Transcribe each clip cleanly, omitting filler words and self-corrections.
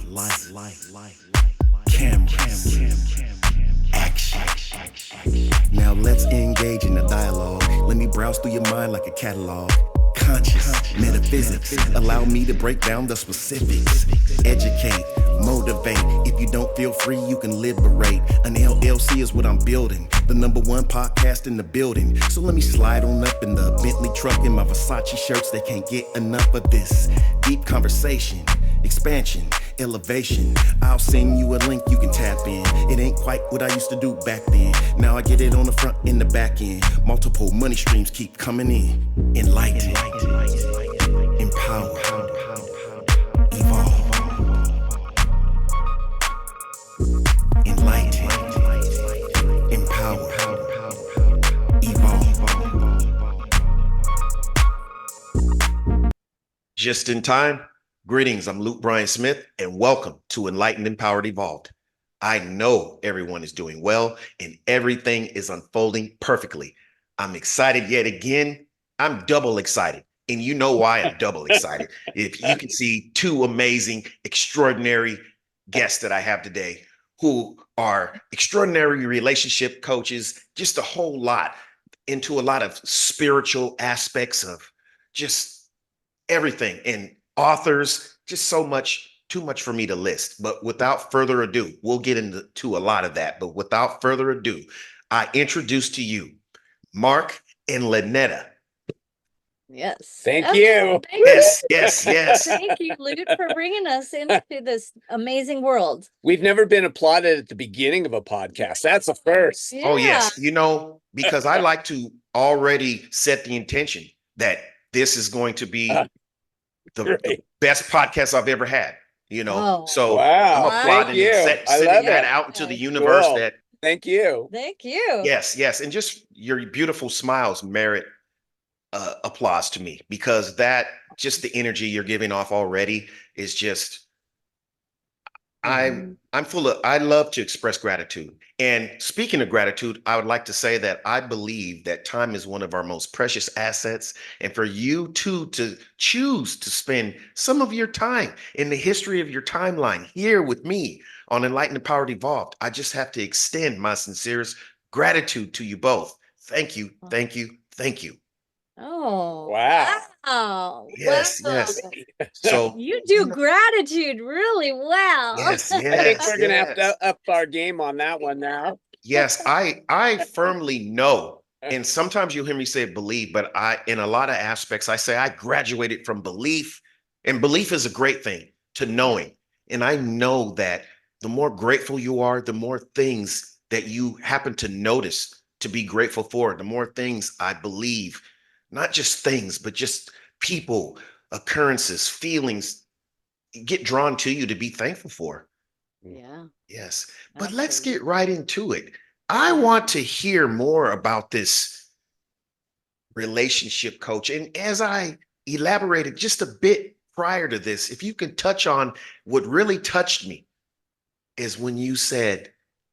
lights, cameras, action. Now let's engage in the dialogue. Let me browse through your mind like a catalog. Conscious metaphysics, allow me to break down the specifics. Educate, motivate. If you don't feel free, you can liberate. An LLC is what I'm building, the #1 podcast in the building. So let me slide on up in the Bentley truck in my Versace shirts. They can't get enough of this deep conversation, expansion, elevation. I'll send you a link you can tap in. It ain't quite what I used to do back then. Now I get it on the front and the back end. Multiple money streams keep coming in. Enlighten, empower, evolve. Enlighten, empower, evolve. Just in time. Greetings, I'm Luke Bryan Smith, and welcome to Enlightened, Empowered, Evolved. I know everyone is doing well, and everything is unfolding perfectly. I'm excited yet again. I'm double excited, and you know why I'm double excited. If you can see two amazing, extraordinary guests that I have today who are extraordinary relationship coaches, just a whole lot into a lot of spiritual aspects of just everything, and authors, just so much, too much for me to list. But without further ado, we'll get into a lot of that. But without further ado, I introduce to you Mark and Lynetta. Yes. Thank Okay, you. Thank Yes, you. yes, yes. Thank you, Luke, for bringing us into this amazing world. We've never been applauded at the beginning of a podcast. That's a first. Oh, yes. You know, because I like to already set the intention that this is going to be the best podcast I've ever had, you know. Oh, So wow. I'm applauding Thank and you. I sending love that it. out into the universe Cool. that Thank you. Thank you. yes, yes. And just your beautiful smiles merit applause to me, because that just the energy you're giving off already is just I'm full of, I love to express gratitude. And speaking of gratitude, I would like to say that I believe that time is one of our most precious assets. And for you too to choose to spend some of your time in the history of your timeline here with me on Enlightened, Empowered, Evolved, I just have to extend my sincerest gratitude to you both. Thank you, thank you, thank you. Oh, Wow. wow. Yes, Wow. yes. So You do gratitude really well. yes, I think yes, we're gonna have yes. to up our game on that one now. Yes, I firmly know, and sometimes you'll hear me say believe, but I, in a lot of aspects, I say I graduated from belief, and belief is a great thing to knowing. And I know that the more grateful you are, the more things that you happen to notice to be grateful for, the more things I believe, not just things, but just people, occurrences, feelings get drawn to you to be thankful for. Yeah. Yes, but let's Absolutely. get right into it. I want to hear more about this relationship coach. And as I elaborated just a bit prior to this, if you can touch on what really touched me is when you said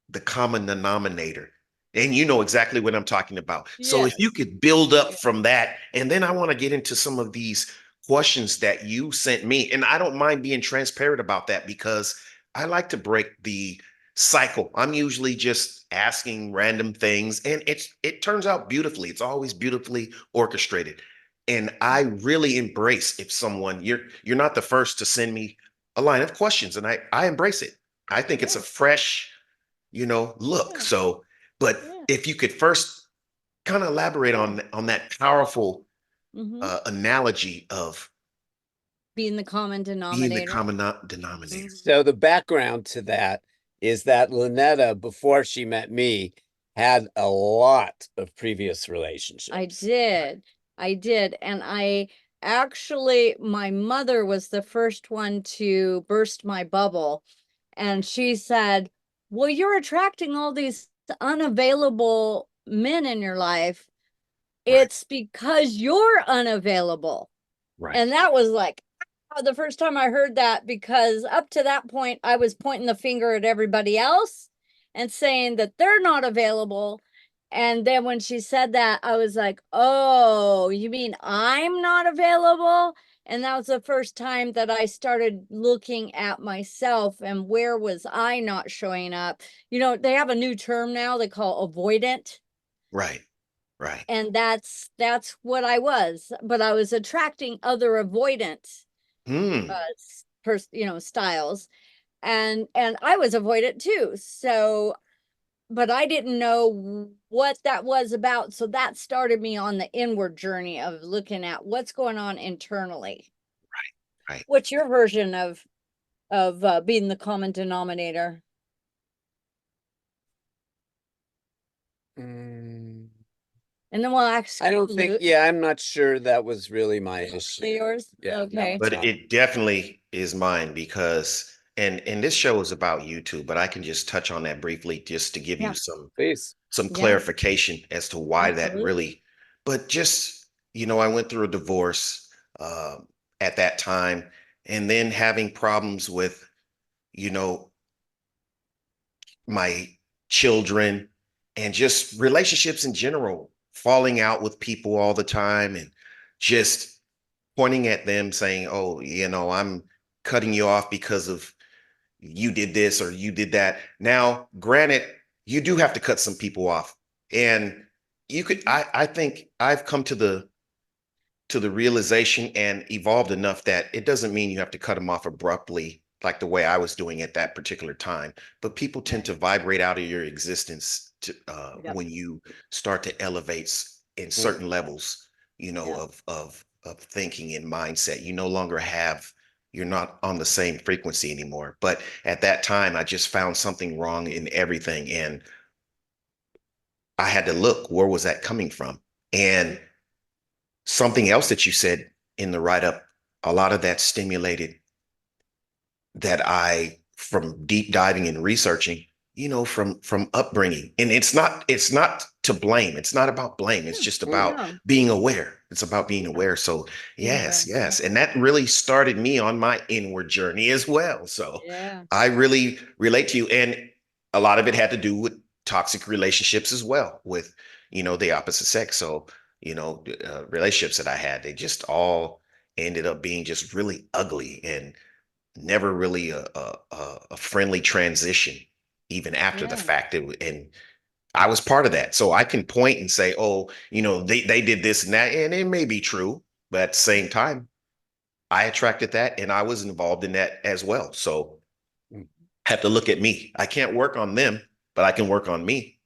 the common denominator. And you know exactly what I'm talking about. So if you Yes. could build up from that, and then I want to get into some of these questions that you sent me. And I don't mind being transparent about that because I like to break the cycle. I'm usually just asking random things, and it turns out beautifully. It's always beautifully orchestrated. And I really embrace if someone you're not the first to send me a line of questions, and I embrace it. I think it's a fresh, look. Yeah. So, but Yeah. if you could first kind of elaborate on that powerful analogy of Being the common being the denominator. common denominator. So the background to that is that Lynetta, before she met me, had a lot of previous relationships. I did. And my mother was the first one to burst my bubble. And she said, well, you're attracting all these unavailable men in your life. Right. It's because you're unavailable. Right. And that was like the first time I heard that, because up to that point, I was pointing the finger at everybody else and saying that they're not available. And then when she said that, I was like, oh, you mean I'm not available? And that was the first time that I started looking at myself and where was I not showing up. You know, they have a new term now they call avoidant. Right. Right. And that's what I was, but I was attracting other avoidant Hmm. styles, and I was avoidant too. So, but I didn't know what that was about. So that started me on the inward journey of looking at what's going on internally. Right. What's your version of being the common denominator? Mm, And then we'll ask I don't think, Luke. yeah, I'm not sure that was really my issue. Yours? Yeah, Okay. But it definitely is mine because and this show is about you too, but I can just touch on that briefly just to give Yeah. you some please. Yeah. clarification as to why that Absolutely. really, but just, I went through a divorce at that time, and then having problems with, you know, my children and just relationships in general, falling out with people all the time and just pointing at them saying, oh, I'm cutting you off because of you did this or you did that. Now, granted, you do have to cut some people off. And I think I've come to the realization and evolved enough that it doesn't mean you have to cut them off abruptly like the way I was doing at that particular time. But people tend to vibrate out of your existence Yep. when you start to elevate in certain levels, Yeah. of thinking and mindset. You no longer you're not on the same frequency anymore. But at that time, I just found something wrong in everything. And I had to look, where was that coming from? And something else that you said in the write-up, a lot of that stimulated that from deep diving and researching, from upbringing. And it's not to blame. It's not about blame. It's just about No. being aware. It's about being aware. So Being yes, aware. yes. And that really started me on my inward journey as well. So Yeah. I really relate to you. And a lot of it had to do with toxic relationships as well with, the opposite sex. So, relationships that I had, they just all ended up being just really ugly and never really a friendly transition, even after the Yeah. fact. And I was part of that. So I can point and say, oh, they did this and that. And it may be true, but at the same time, I attracted that and I was involved in that as well. So have to look at me. I can't work on them, but I can work on me.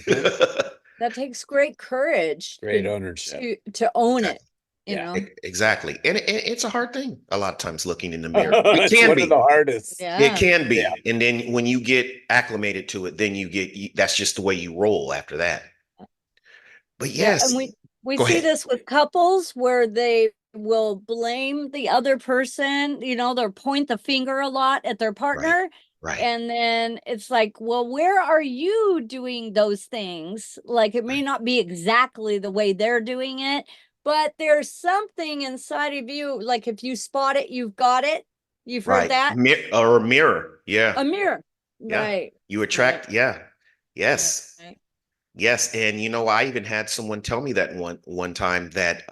That takes great courage Great ownership. to own it, Yeah. Exactly. And it's a hard thing a lot of times looking in the mirror. It It's can one of the be. hardest. It Yeah. can be. Yeah. And then when you get acclimated to it, then that's just the way you roll after that. But Yeah. yes, And we go see ahead. this with couples where they will blame the other person, they'll point the finger a lot at their Right. partner. Right. And then it's like, well, where are you doing those things? Like, it may not be exactly the way they're doing it, but there's something inside of you. Like, if you spot it, you've got it. You've heard Right. that? Or a mirror. Yeah. A mirror. Yeah. Right. You attract. Yeah. Yes. Right. Yes. And I even had someone tell me that one time that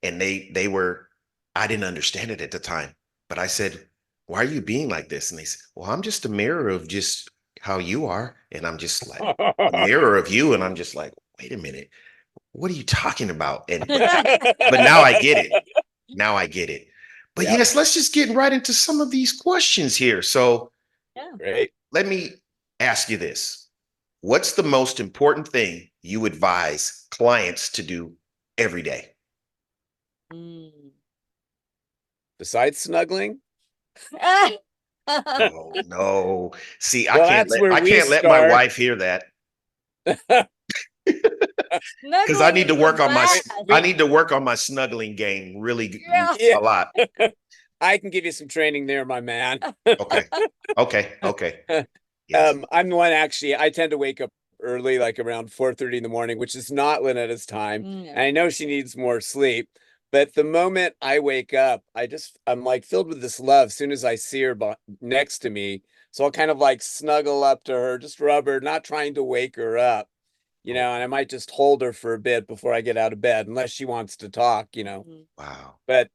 and they were, I didn't understand it at the time, but I said, why are you being like this? And they said, well, I'm just a mirror of just how you are. And I'm just like a mirror of you. And I'm just like, wait a minute, what are you talking about? But now I get it. Now I get it. But Yep. yes, let's just get right into some of these questions here. So Yeah. Great. let me ask you this. What's the most important thing you advise clients to do every day? Mm. Besides snuggling? Oh no. See, Well, that's where I we can't let my start. wife hear that because I Snuggling need to is work the on best. I need to work on my snuggling game really Yeah. Yeah. a lot. I can give you some training there, my man. Okay. Okay. Yes. I'm the one actually, I tend to wake up early, like around 4:30 in the morning, which is not Lynetta's time. Yeah. And I know she needs more sleep. But the moment I wake up, I'm like filled with this love as soon as I see her next to me. So I'll kind of like snuggle up to her, just rub her, not trying to wake her up, and I might just hold her for a bit before I get out of bed, unless she wants to talk. Mhm. Wow. But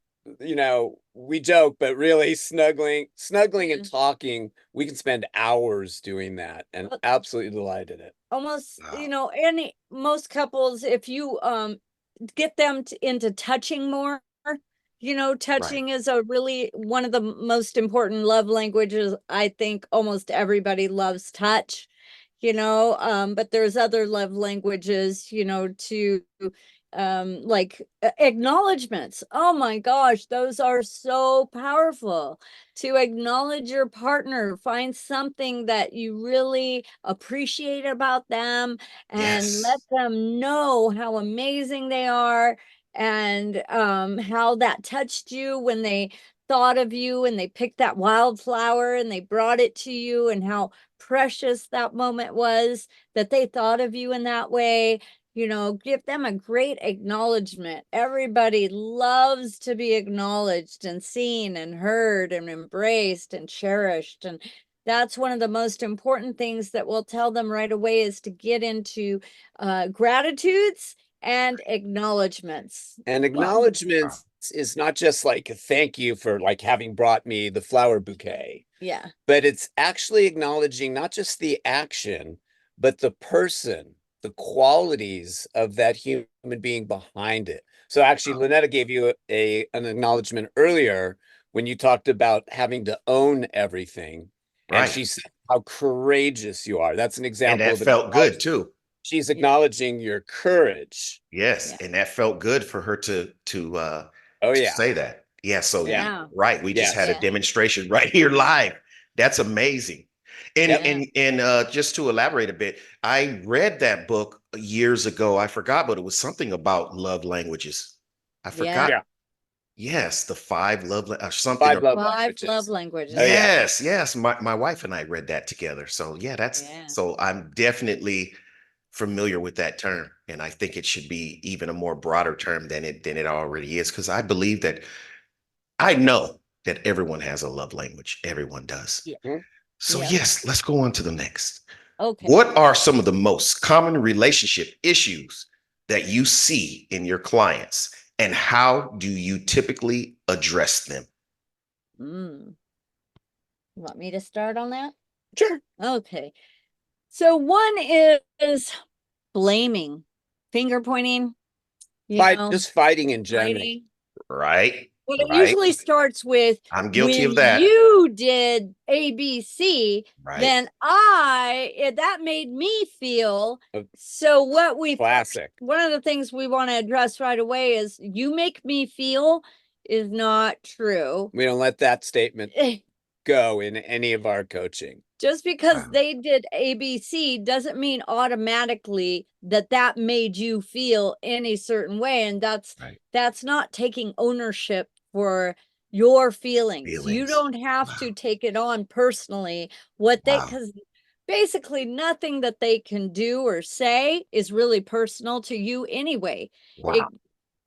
we joke, but really snuggling Yeah. and talking, we can spend hours doing that, and Well, absolutely delighted it. almost, Wow. most couples, if you get them into touching more, Right. touching is a really one of the most important love languages. I think almost everybody loves touch, but there's other love languages, to like acknowledgments. Oh my gosh, those are so powerful. To acknowledge your partner, find something that you really appreciate about them and let Yes. them know how amazing they are, and how that touched you when they thought of you and they picked that wildflower and they brought it to you, and how precious that moment was that they thought of you in that way. Give them a great acknowledgement. Everybody loves to be acknowledged and seen and heard and embraced and cherished. And that's one of the most important things that we'll tell them right away, is to get into gratitudes and acknowledgements. And Well, Wow. acknowledgments is not just like a thank you for like having brought me the flower bouquet, yeah, but it's actually acknowledging not just the action, but the person, the qualities of that human being behind it. So actually, Wow. Lynetta gave you an acknowledgement earlier when you talked about having to own everything. And Right. she said how courageous you are. That's an And example that of felt good acknowledgement. too. She's yeah, acknowledging your courage. Yes, yeah, and that felt good for her Oh, to yeah. say that. Yeah, so Yeah. yeah, right, we just had a Yes. yeah, demonstration right here live. That's amazing. And Yep. yeah, just to elaborate a bit, I read that book years ago. I forgot, but it was something about love languages. I yeah. forgot. Yeah. Yes, the five something. Five love Five love languages. Oh, languages. yeah. Yes, yes. My wife and I read that together. So yeah, Yeah, so I'm definitely familiar with that term. And I think it should be even a more broader term than it already is. Because I believe that I know that everyone has a love language. Everyone does. yeah, Mhm. So yeah. yes, let's go on to the next. Okay. What are some of the most common relationship issues that you see in your clients, and how do you typically address them? Mm. You want me to start on that? Sure. Okay. So one is blaming, finger pointing, you know, Just fighting in general. fighting. Right? Well, it Right? usually starts with, I'm guilty when of that. you did ABC, Right? then that made me feel. A So classic. one of the things we want to address right away is, you make me feel is not true. We don't let that statement go in any of our coaching. Just because Wow. they did ABC doesn't mean automatically that made you feel any certain way. And Right. that's not taking ownership for your feelings. You Feelings. don't have Wow. to take it on personally. Wow. Because basically nothing that they can do or say is really personal to you anyway. Wow. It,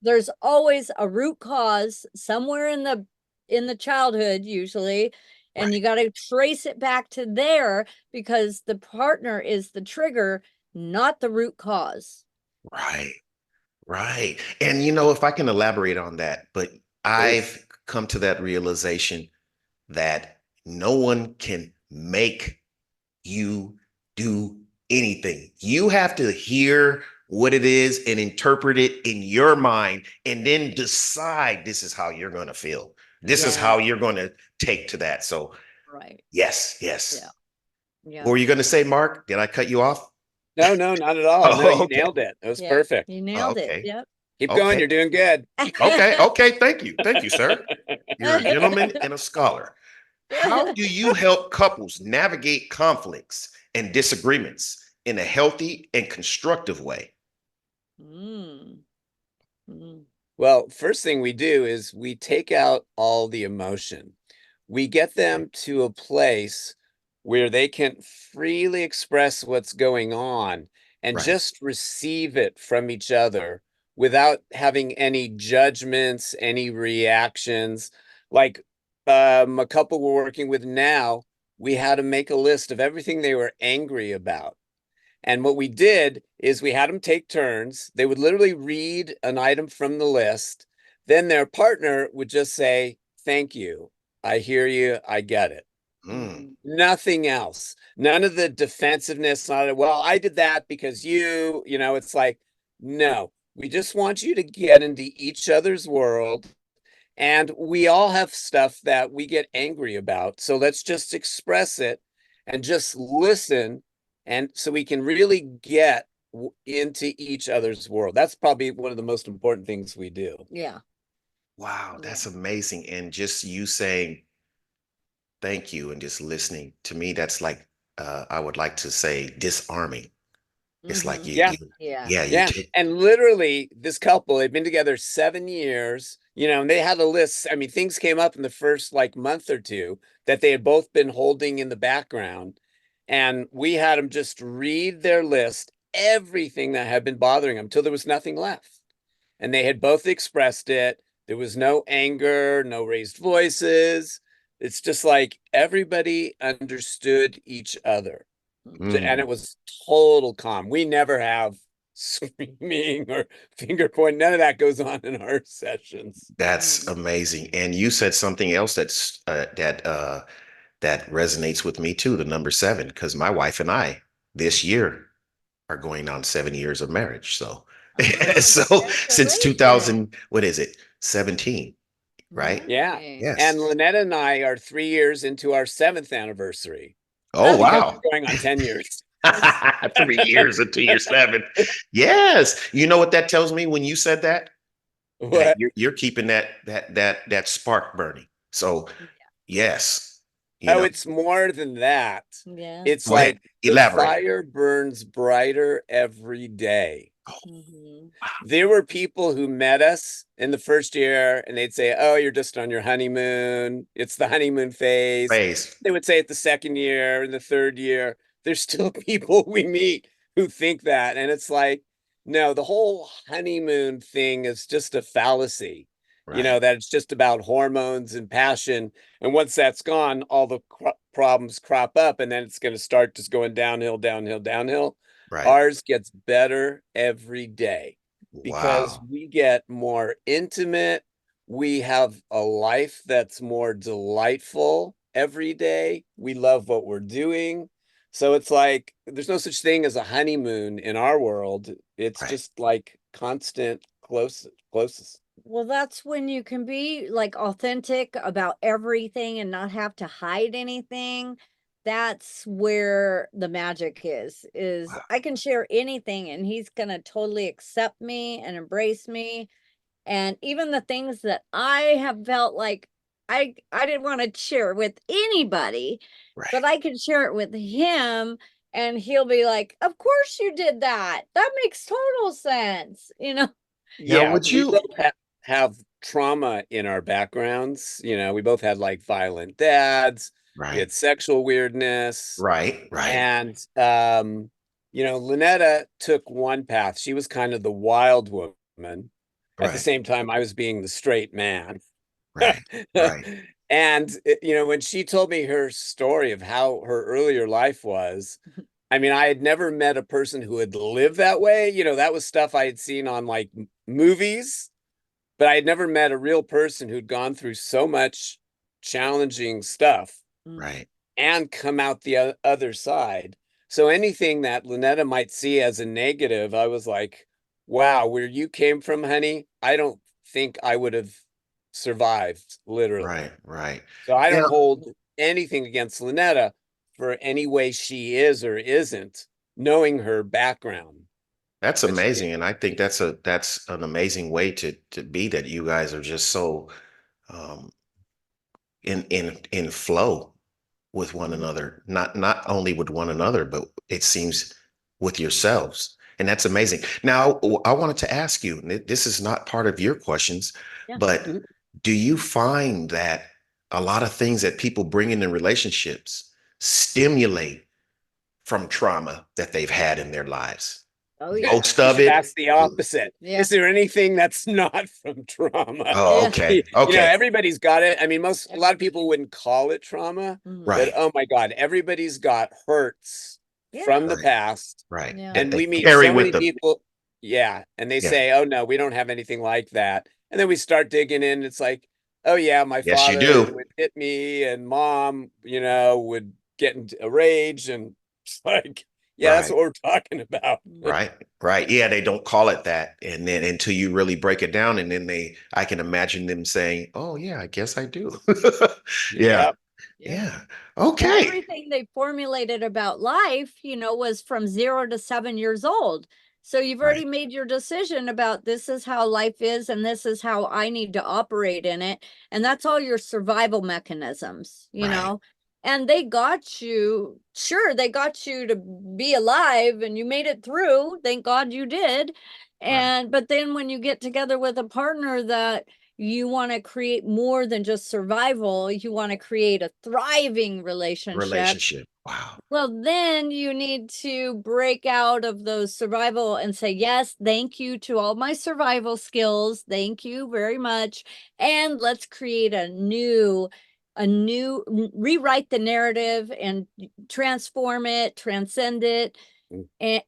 there's always a root cause somewhere in the childhood, usually, and Right. you got to trace it back to there, because the partner is the trigger, not the root cause. Right. Right. And if I can elaborate on that, but Please. I've come to that realization that no one can make you do anything. You have to hear what it is and interpret it in your mind, and then decide this is how you're going to feel. This is Yeah, how you're going to take to that. So, right. yes, Yeah, yes. yeah, What were you going to say, Mark? Did I cut you off? No, not at all. No, Oh, you okay. nailed it. It was yeah. perfect. You Oh, nailed it. okay. Yep. Keep going. Okay. You're doing good. Okay. Okay. Thank you. Thank you, sir. You're a gentleman and a scholar. How do you help couples navigate conflicts and disagreements in a healthy and constructive way? Mm, mm, Well, first thing we do is we take out all the emotion. We get them to a place where they can freely express what's going on and Right. just receive it from each other without having any judgments, any reactions. Like a couple we're working with now, we had to make a list of everything they were angry about. And what we did is we had them take turns. They would literally read an item from the list. then their partner would just say, thank you. I hear you. I get it. Mm. Nothing else. None of the defensiveness. Not, well, I did that because you know, it's like, no, we just want you to get into each other's world. And we all have stuff that we get angry about. So let's just express it and just listen. And so we can really get into each other's world. That's probably one of the most important things we do. Yeah. Wow, Yeah. that's amazing. And just you saying thank you and just listening to me, that's like I would like to say disarming. It's like Mhm. Yeah. yeah, you Yeah. take And literally, this couple, they've been together 7 years, you know, and they had a list. I mean, things came up in the first like month or two that they had both been holding in the background. And we had them just read their list, everything that had been bothering them till there was nothing left. And they had both expressed it. There was no anger, no raised voices. It's just like everybody understood each other. And mm, it was total calm. We never have screaming or finger point. None of that goes on in our sessions. that's amazing. And you said something else that resonates with me too, the number seven, because my wife and I this year are going on 7 years of marriage. So Oh, so since congratulations. 2000, what is it? 17, right? Yeah. Nice. And Yes. Lynetta and I are 3 years into our 7th anniversary Oh, because wow. we're going on 10 years. 3 years and 2 years, seven. Yes. You know what that tells me when you said that? That What? you're keeping that spark burning. So yes, you Oh, know, it's more than that. Yeah. It's go ahead. like the Elaborate. fire burns brighter every day. Mhm. There were people who met us in the first year and they'd say, oh, you're just on your honeymoon. It's the honeymoon phase. Praise. They would say it the second year and the third year. There's still people we meet who think that. And it's like, no, the whole honeymoon thing is just a fallacy, you Right. know, that it's just about hormones and passion. And once that's gone, all the problems crop up and then it's going to start just going downhill, downhill, downhill. Right. Ours gets better every day because Wow. we get more intimate. We have a life that's more delightful every day. We love what we're doing. So it's like there's no such thing as a honeymoon in our world. It's Right. just like constant closest. Well, that's when you can be like authentic about everything and not have to hide anything. That's where the magic is Wow. I can share anything and he's going to totally accept me and embrace me. And even the things that I have felt like I didn't want to share it with anybody, but Right. I could share it with him and he'll be like, "Of course you did that. That makes total sense." You know? Now, Yeah, would we you? both have trauma in our backgrounds. You know, we both had like violent dads. We Right. had sexual weirdness. Right. Right. And you know, Lynetta took one path. She was kind of the wild woman. At the Right. same time, I was being the straight man. Right. Right. And you know, when she told me her story of how her earlier life was, I mean, I had never met a person who had lived that way. You know, that was stuff I had seen on like movies, but I had never met a real person who'd gone through so much challenging stuff Mm. Right. and come out the other side. So anything that Lynetta might see as a negative, I was like, wow, where you came from, honey, I don't think I would have survived, literally. Right. Right. So I Now, don't hold anything against Lynetta for any way she is or isn't, knowing her background that's that she did. amazing, and I think that's an amazing way to be. That you guys are just so um, in flow with one Mhm. another, not only with one another, but it seems with yourselves. And that's amazing. Now, I wanted to ask you, and this is not part of your questions, Yeah. but Mhm. do you find that a lot of things that people bring into relationships stimulate from trauma that they've had in their lives? Oh yeah. Most You of should it. ask the opposite. Yeah. Is there anything that's not from trauma? Oh, Yeah. okay. You know, Okay. everybody's got it. I mean, a lot of people wouldn't call it trauma, Mhm. but Right. oh my God, everybody's got hurts Yeah. from the Right. past. Right. Yeah. That And they we meet carry so with many them. people, yeah, and they Yeah. say, oh no, we don't have anything like that. And then we start digging in. It's like, oh yeah, my Yes, you father do. would hit me, and mom, would get into a rage, and it's like, yeah, that's Right. what we're talking about. Right. Right. Yeah, they don't call it that. And then until you really break it down, and then I can imagine them saying, oh, yeah, I guess I do. Yeah. Yeah. Yeah. Yeah. And Okay. everything they formulated about life, was from 0 to 7 years old. So you've Right. already made your decision about this is how life is and this is how I need to operate in it. And that's all your survival mechanisms, Right. And they got you, sure, they got you to be alive and you made it through. Thank God you did. Right. But then when you get together with a partner that you want to create more than just survival, you want to create a thriving relationship. Relationship. Wow. Well, then you need to break out of those survival and say, yes, thank you to all my survival skills. Thank you very much. And let's create rewrite the narrative and transform it, transcend it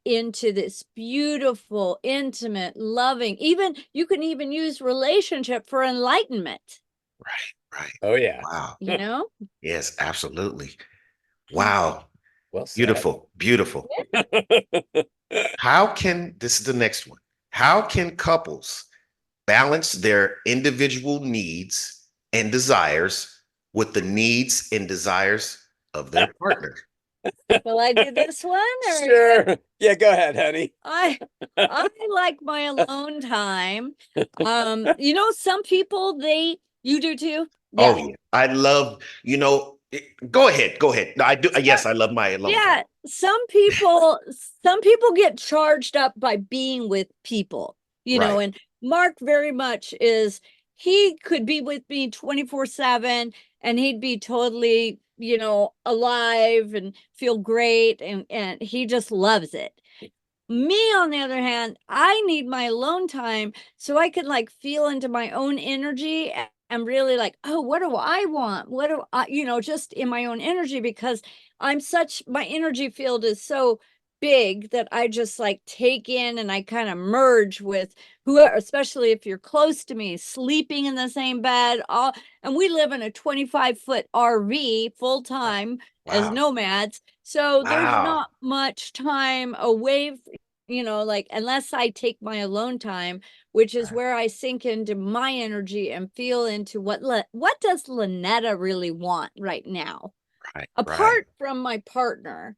into this beautiful, intimate, loving, even you can even use relationship for enlightenment, Right. Right. Oh yeah. Wow. you know? Yes, absolutely. Wow. Well said. Beautiful. Beautiful. This is the next one. How can couples balance their individual needs and desires with the needs and desires of their partner? Will I do this one? Or Sure. Yeah, go ahead, honey. I like my alone time. Some people you do too. Oh, Yeah. yeah. I love, go ahead. Go ahead. No, I do. Yes, I love my alone time. Yeah, some people get charged up by being with people, Right. and Mark very much he could be with me 24/7 and he'd be totally, alive and feel great and he just loves it. Me, on the other hand, I need my alone time so I can like feel into my own energy and really like, oh, what do I want? What do I, just in my own energy because my energy field is so big that I just like take in and I kind of merge with whoever, especially if you're close to me, sleeping in the same bed. And we live in a 25-foot RV full time as Wow. nomads. So there's Wow. not much time away like unless I take my alone time, which is Right. where I sink into my energy and feel into what does Lynetta really want right now, Right. Right. apart from my partner.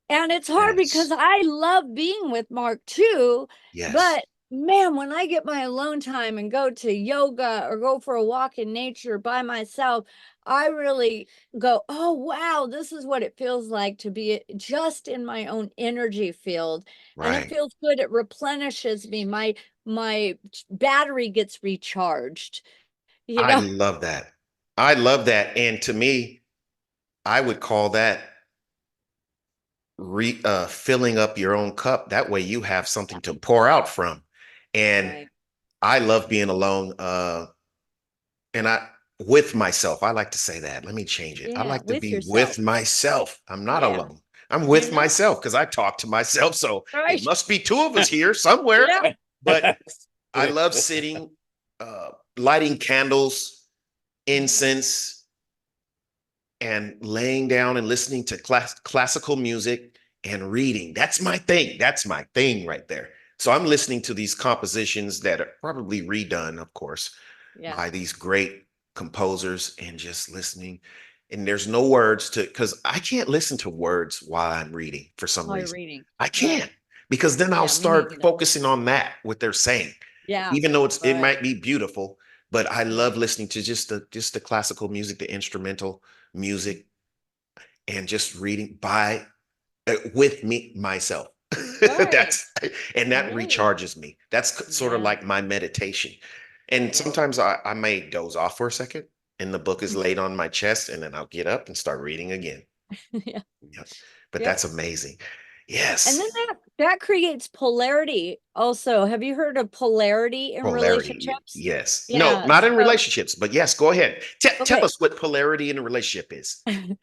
And it's hard because Yes. I love being with Mark too, Yes. but man, when I get my alone time and go to yoga or go for a walk in nature by myself, I really go, oh, wow, this is what it feels like to be just in my own energy field. And it Right. feels good. It replenishes me. My battery gets recharged, you I know? love that. I love that. And to me, I would call that filling up your own cup. That way you have something to pour out from. And Right. I love being alone. And with myself. I like to say that. Let me change it. I Yeah, like to with be yourself. with myself. I'm not Yeah. alone. I'm You're with not myself because I talk to myself. So it right. must be two of us here somewhere. Yeah. But I love sitting, lighting candles, incense, and laying down and listening to classical music and reading. That's my thing. That's my thing right there. So I'm listening to these compositions that are probably redone, of course, Yeah. by these great composers and just listening. And there's no words because I can't listen to words while I'm reading for some While you're reason. reading. I Right. can't because then I'll Yeah, me start neither. focusing on what they're saying. Yeah. Even though it Right. might be beautiful, but I love Right. listening to just the classical music, the instrumental music, and just reading with me myself. Right. That's and that Right. recharges me. That's sort of Yeah. like my meditation. And Yeah. sometimes I may doze off for a second, and the book is laid on my chest, and then I'll get up and start reading again. Yeah. Yep. But Yep. that's amazing. And then Yes. that creates polarity also. Have you heard of polarity in Polarity, relationships? yes. No, Yeah. not in So, relationships, but yes, go ahead. Tell okay. us what polarity in a relationship is,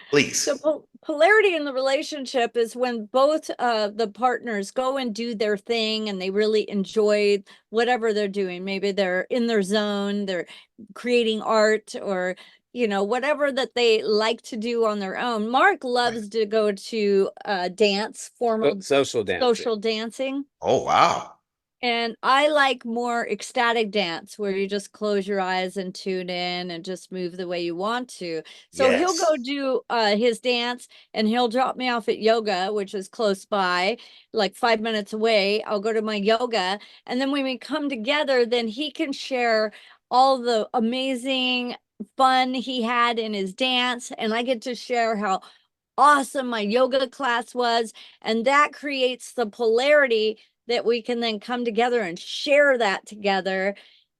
please. So polarity in the relationship is when both the partners go and do their thing and they really enjoy whatever they're doing. Maybe they're in their zone, they're creating art, or whatever that they like to do on their own. Mark Right. loves to go to dance, formal Social dancing. social dancing. Oh, wow. And I like more ecstatic dance where you just close your eyes and tune in and just move the way you want to. So he'll Yes. go do his dance and he'll drop me off at yoga, which is close by, like 5 minutes away. I'll go to my yoga. And then when we come together, then he can share all the amazing fun he had in his dance. And I get to share how awesome my yoga class was. And that creates the polarity that we can then come together and share that together.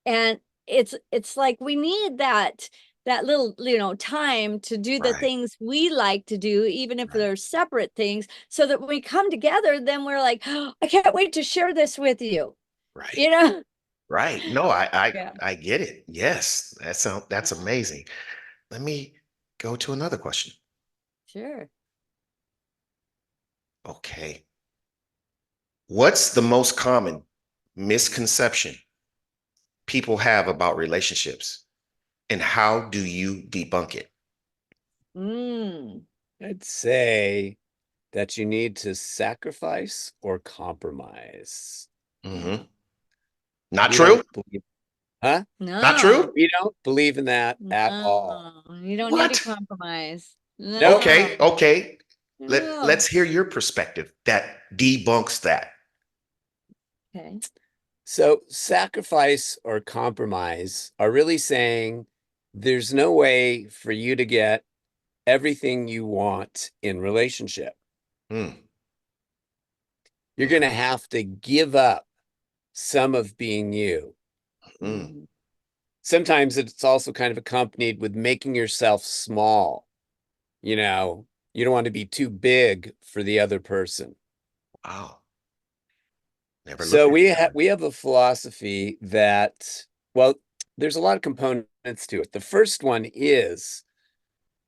And it's like we need that little time to do the Right. things we like to do, even if Right. they're separate things, so that when we come together, then we're like, oh, I can't wait to share this with you. Right. Right. No, Yeah. I get it. Yes. That's amazing. Let me go to another question. Sure. Okay. What's the most common misconception people have about relationships, and how do you debunk it? I'd say that you need to sacrifice or compromise. Mm-hmm. Not We true? don't believe, huh? Not No, true? We don't believe in that at all. no, you don't need to What? compromise. Nope. No, Okay. no. Let's hear your perspective that debunks that. Okay. So sacrifice or compromise are really saying there's no way for you to get everything you want in relationship. Hmm. You're going to have to give up some of being you. Mm. Sometimes it's also kind of accompanied with making yourself small. You don't want to be too big for the other person. Wow. Never So looked at it. we have a philosophy that, well, there's a lot of components to it. The first one is,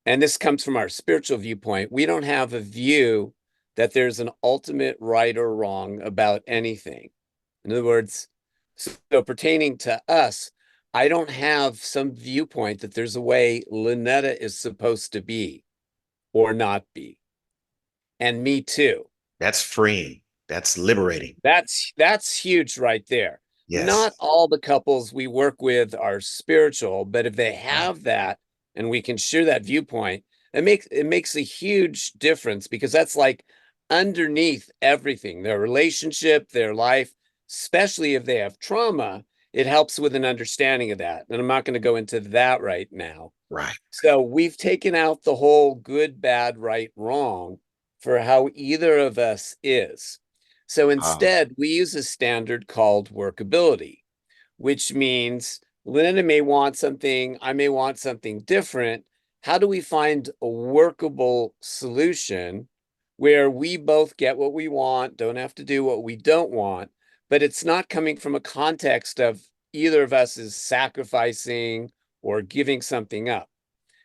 and this comes from our spiritual viewpoint, we don't have a view that there's an ultimate right or wrong about anything. In other words, so pertaining to us, I don't have some viewpoint that there's a way Lynetta is supposed to be or not be. And me too. That's freeing. That's liberating. That's huge right there. Yes. Not all the couples we work with are spiritual, but if they Right. have that and we can share that viewpoint, it makes a huge difference, because that's like underneath everything, their relationship, their life, especially if they have trauma, it helps with an understanding of that. And I'm not going to go into that right now. Right. So we've taken out the whole good, bad, right, wrong for how either of us is. So instead, we use a standard called workability, which means Lynetta may want something, I may want something different. How do we find a workable solution where we both get what we want, don't have to do what we don't want, but it's not coming from a context of either of us is sacrificing or giving something up.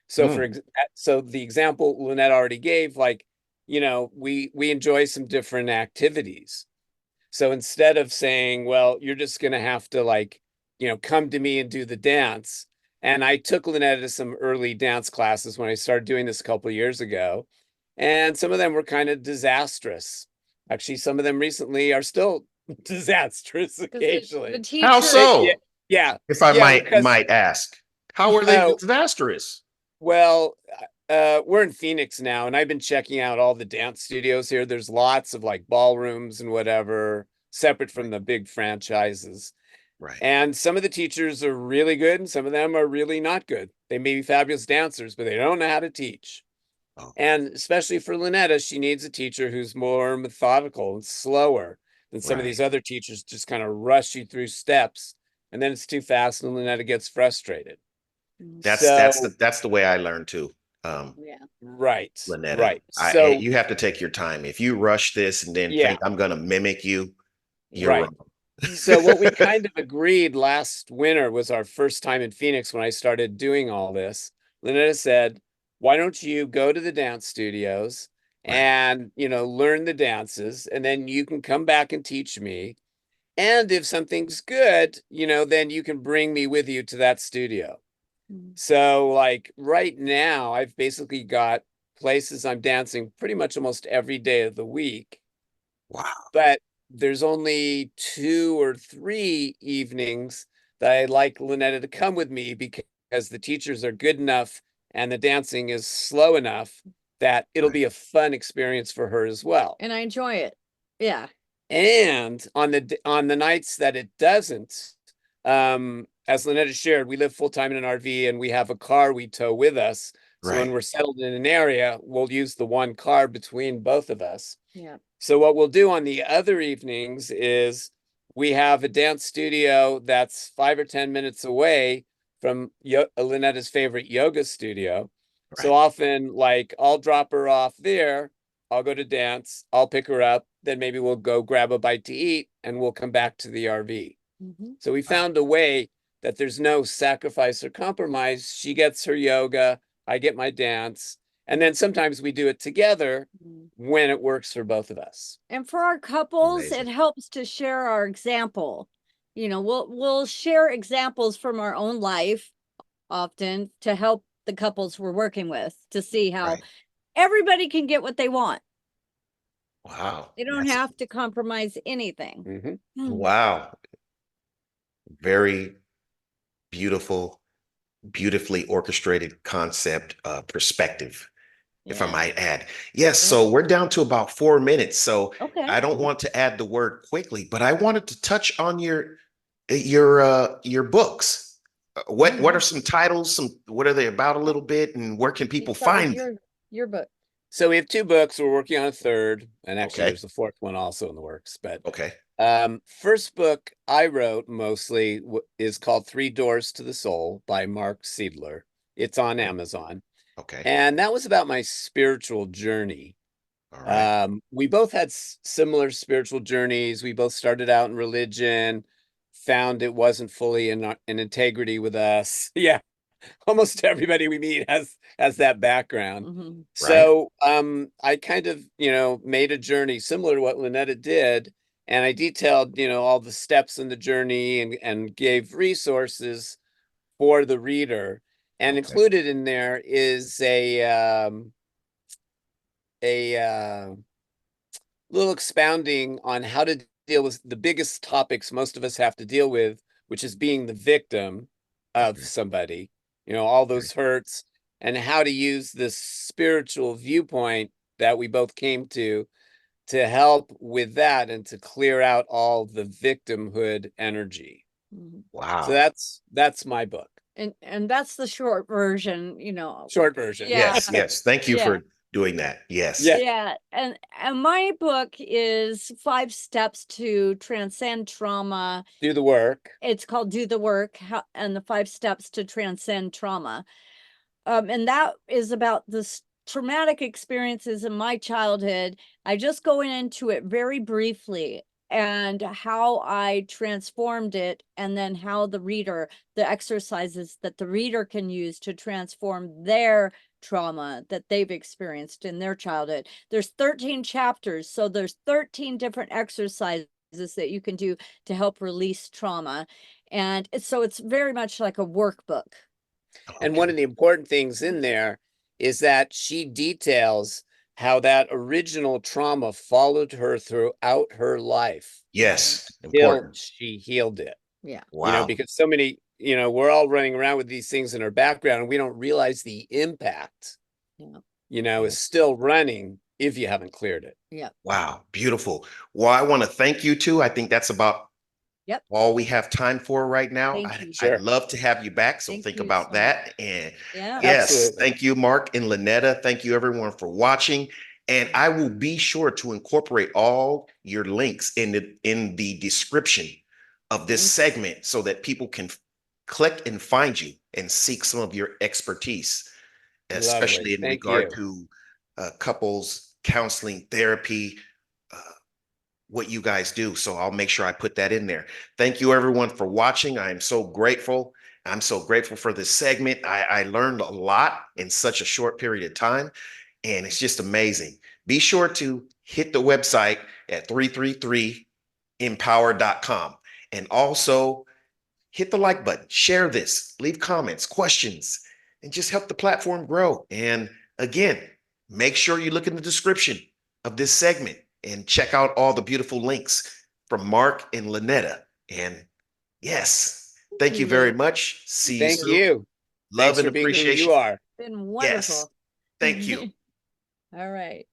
So so the example Lynette already gave, like, we enjoy some different activities. So instead of saying, well, you're just going to have to, like, come to me and do the dance. And I took Lynette to some early dance classes when I started doing this a couple of years ago. And some of them were kind of disastrous. Actually, some of them recently are still disastrous occasionally. The teacher, How so? Yeah. If I Because, might ask, how are they disastrous? well, we're in Phoenix now, and I've been checking out all the dance studios here. There's lots of like ballrooms and whatever, separate from the big franchises. Right. And some of the teachers are really good, and some of them are really not good. They may be fabulous dancers, but they don't know how to teach. Oh. And especially for Lynetta, she needs a teacher who's more methodical and slower than some of these other teachers, just kind of rush you through steps, and then it's too fast, and Lynetta gets frustrated. That's the way I learned too. Yeah. Right. Lynetta. Right. So So you have to take your time. If you rush this and then yeah, think I'm going to mimic you, you're right. wrong. So what we kind of agreed last winter was our first time in Phoenix when I started doing all this. Lynetta said, why don't you go to the dance studios Right. and, learn the dances, and then you can come back and teach me. And if something's good, then you can bring me with you to that studio. So like right now, I've basically got places I'm dancing pretty much almost every day of the week. Wow. But there's only 2 or 3 evenings that I'd like Lynetta to come with me because the teachers are good enough and the dancing is slow enough that it'll be a fun experience for her as well. And I enjoy it. Yeah. And on the nights that it doesn't, as Lynetta shared, we live full time in an RV and we have a car we tow with us. So when Right. we're settled in an area, we'll use the one car between both of us. Yeah. So what we'll do on the other evenings is we have a dance studio that's 5 or 10 minutes away from Lynetta's favorite yoga studio. So Right. often, like, I'll drop her off there, I'll go to dance, I'll pick her up, then maybe we'll go grab a bite to eat and we'll come back to the RV. So we found a way that there's no sacrifice or compromise. She gets her yoga, I get my dance, and then sometimes we do it together when it works for both of us. And for our couples, Amazing. it helps to share our example. We'll share examples from our own life often to help the couples we're working with to see how Right. everybody can get what they want. Wow. They don't have to compromise anything. Mm-hmm. Wow. Very beautiful, beautifully orchestrated concept, perspective, if I might add. Yes. So we're down to about 4 minutes. So Okay. I don't want to add the word quickly, but I wanted to touch on your books. What are some titles? What are they about a little bit, and where can people find them? Your book? So we have 2 books. We're working on a third, and actually Okay. there's a 4th one also in the works. But Okay. first book I wrote mostly is called 3 Doors to the Soul by Mark Seidler. It's on Amazon. Okay. And that was about my spiritual journey. All right. We both had similar spiritual journeys. We both started out in religion, found it wasn't fully in integrity with us. Yeah, almost everybody we meet has that background. So I kind of, made a journey similar to what Lynetta did. And I detailed, all the steps in the journey and gave resources for the reader. And included in there is a little expounding on how to deal with the biggest topics most of us have to deal with, which is being the victim of somebody, all those hurts, and how to use this spiritual viewpoint that we both came to help with that and to clear out all the victimhood energy. Wow. So that's my book. And that's the short version, Short version. Yeah. Yes. Thank you for doing that. Yes. Yeah. And my book is 5 steps to transcend trauma. Do the work. It's called Do the Work, and the 5 steps to transcend trauma. And that is about the traumatic experiences in my childhood. I just go into it very briefly and how I transformed it, and then how the exercises that the reader can use to transform their trauma that they've experienced in their childhood. There's 13 chapters, so there's 13 different exercises that you can do to help release trauma. And so it's very much like a workbook. And one of the important things in there is that she details how that original trauma followed her throughout her life. Yes. Till Important. she healed it. Yeah. Wow. Because so many, we're all running around with these things in our background and we don't realize the impact, is still running if you haven't cleared it. Yeah. Wow. Beautiful. Well, I want to thank you too. I think that's about all we have time for right now. I'd love to have you back. So think about that. And yes, absolutely. Thank you, Mark and Lynetta. Thank you everyone for watching. And I will be sure to incorporate all your links in the description of this segment so that people can click and find you and seek some of your expertise. Lovely. especially in Thank regard you. to couples counseling, therapy, uh, what you guys do. So I'll make sure I put that in there. Thank you, everyone, for watching. I am so grateful. I'm so grateful for this segment. I learned a lot in such a short period of time, and it's just amazing. Be sure to hit the website at 333empower.com, and also hit the like button, share this, leave comments, questions, and just help the platform grow. And again, make sure you look in the description of this segment and check out all the beautiful links from Mark and Lynetta. And yes, thank you very much. See you Thank soon. you. Love Thanks and for being who appreciation. you are. Been Yes. wonderful. Thank you. All right.